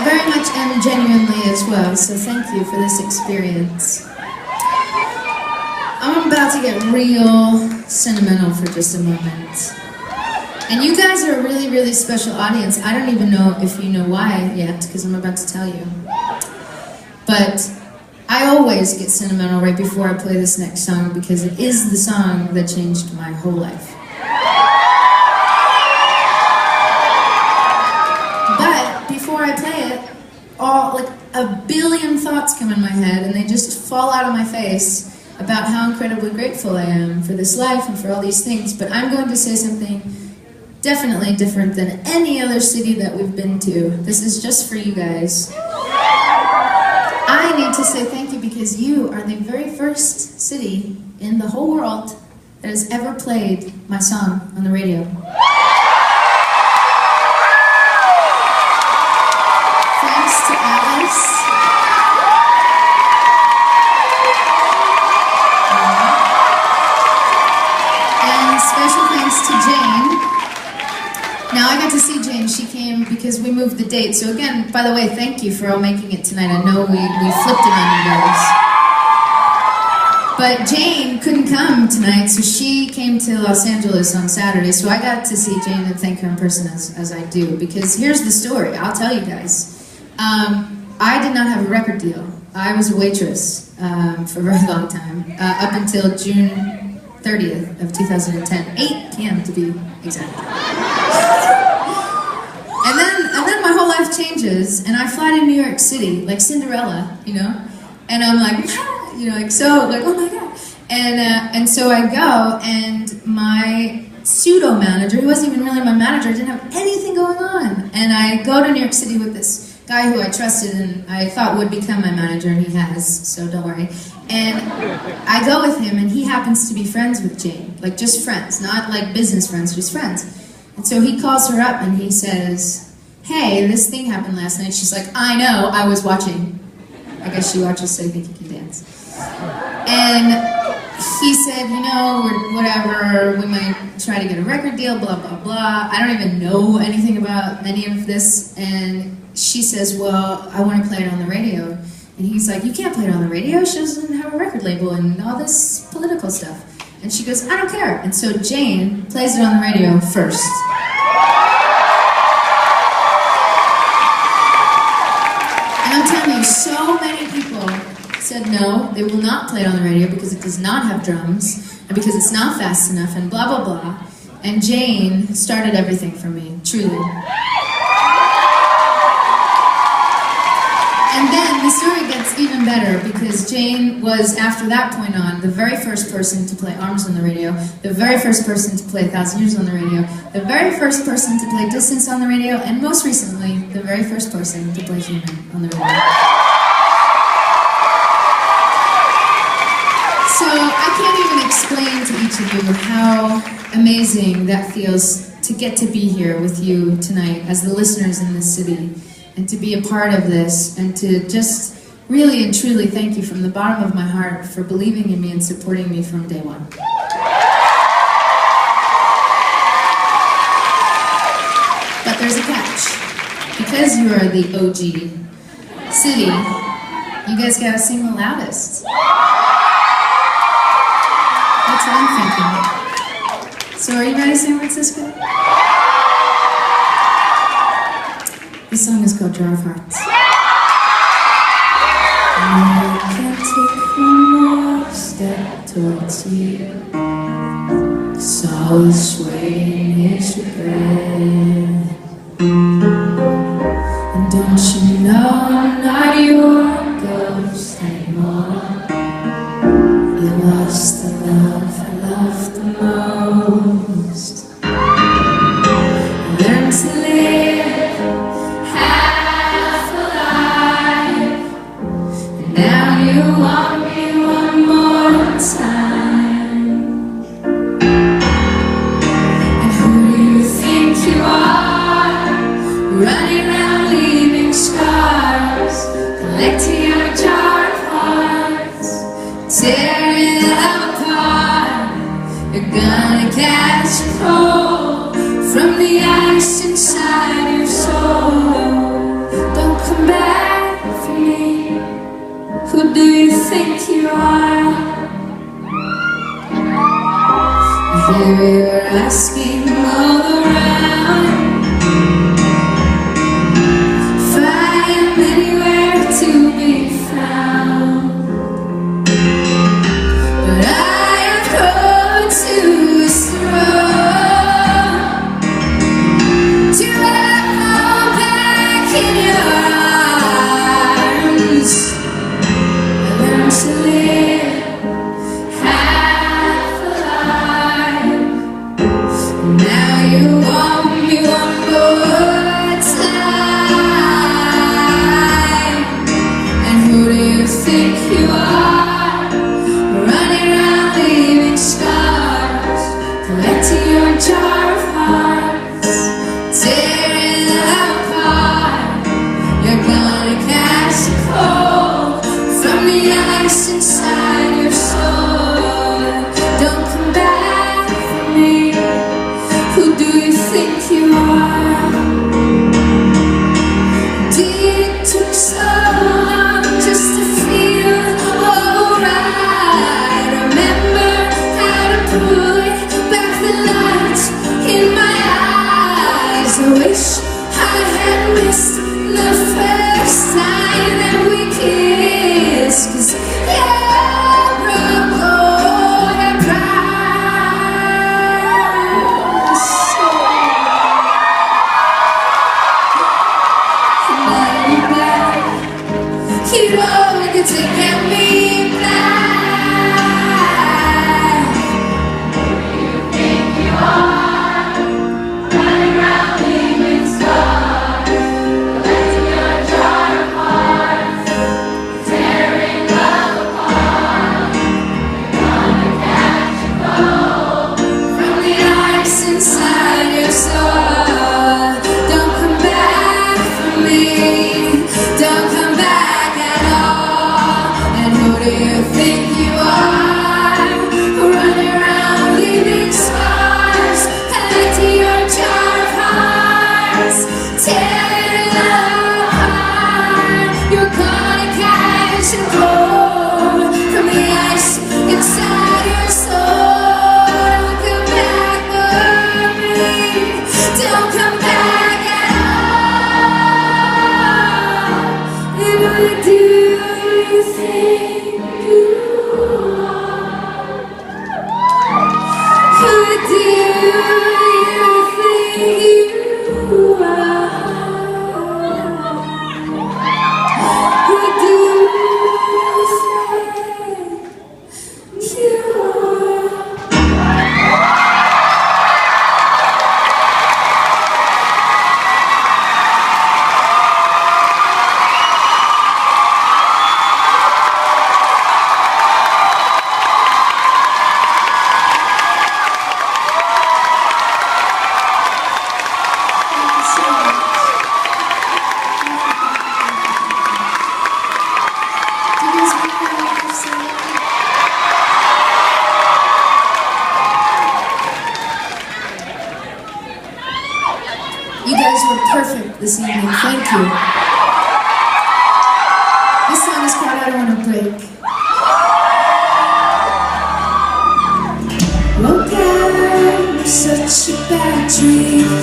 very much am genuinely as well, so thank you for this experience. I'm about to get real sentimental for just a moment. And you guys are a really, really special audience. I don't even know if you know why yet, because I'm about to tell you. But I always get sentimental right before I play this next song, because it is the song that changed my whole life. But before I play it, like a billion thoughts come in my head, and they just fall out of my face about how incredibly grateful I am for this life and for all these things. But I'm going to say something definitely different than any other city that we've been to. This is just for you guys. I need to say thank you because you are the very first city in the whole world that has ever played my song on the radio. Thanks to Alice. And special thanks to Jane. Now I got to see Jane. She came because we moved the date. So again, by the way, thank you for all making it tonight. I know we flipped it on you guys. But Jane couldn't come tonight, so she came to Los Angeles on Saturday. So I got to see Jane and thank her in person as I do. Because here's the story. I'll tell you guys. I did not have a record deal. I was a waitress for a very long time, up until June 30th of 2010, 8 p.m. to be exact. And then my whole life changes, and I fly to New York City, like Cinderella, you know? And I'm like, you know, like, so, like, oh my God. And so I go, and my pseudo-manager, he wasn't even really my manager, didn't have anything going on. And I go to New York City with this guy who I trusted and I thought would become my manager, and he has, so don't worry. And I go with him, and he happens to be friends with Jane, like just friends, not like business friends, just friends. And so he calls her up and he says, hey, this thing happened last night. She's like, I know, I was watching. I guess she watches So You Think You Can Dance. And he said, you know, whatever, we might try to get a record deal, blah, blah, blah. I don't even know anything about any of this. And she says, well, I want to play it on the radio. And he's like, you can't play it on the radio. She doesn't have a record label and all this political stuff. And she goes, I don't care. And so Jane plays it on the radio first. And I'm telling you, so many people said no, they will not play it on the radio because it does not have drums, and because it's not fast enough, and blah, blah, blah. And Jane started everything for me, truly. And then the story gets even better because Jane was, after that point on, the very first person to play Arms on the radio, the very first person to play 1,000 Years on the radio, the very first person to play Distance on the radio, and most recently, the very first person to play Human on the radio. So I can't even explain to each of you how amazing that feels to get to be here with you tonight as the listeners in this city, and to be a part of this, and to just really and truly thank you from the bottom of my heart for believing in me and supporting me from day one. But there's a catch. Because you are the OG city, you guys gotta sing the loudest. That's what I'm thinking. So are you ready, San Francisco? This song is called Jar of Hearts. I can't take one more step towards you. Saw swaying his regret. And don't you know I'm not your ghost anymore? You lost the love I loved the most. I learned to live half alive, and now you want me one more time. And who do you think you are, running around leaving scars, collecting your jar of hearts, tearing them apart? You're gonna catch cold from the ice inside your soul. Don't come Here we were asking all around, find anywhere to be found. But I have come to this road to have come back in your arms. I learned to live half alive. Now you want me one more time. And who do you think you are? Running around leaving scars, collecting your jar of hearts, tearing them apart. You're gonna catch a cold from the ice inside your soul. Don't come back for me. Who do you think you are? It took so long just to feel alright. Remember how to put back the light in my eyes. I wish I had missed the first time that we kissed, 'cause you're broke gold and price. So now you're back. You know you can take me back. Who do you think you are? Running around leaving scars, collecting your jar of hearts, tearing love apart. You're gonna catch a cold from the ice inside your soul. Don't come back for me. Don't come back at all. And who do you think you are? Running around leaving scars, collecting your jar of hearts, tearing love apart. You're gonna catch a cold from the ice inside your soul. Don't come back for me. Don't come back at all. And who do you think you are? Who do you think you are? Who do you think you are? You guys were perfect this evening. Thank you. This song is called I Don't Wanna Break. Woke up with such a bad dream.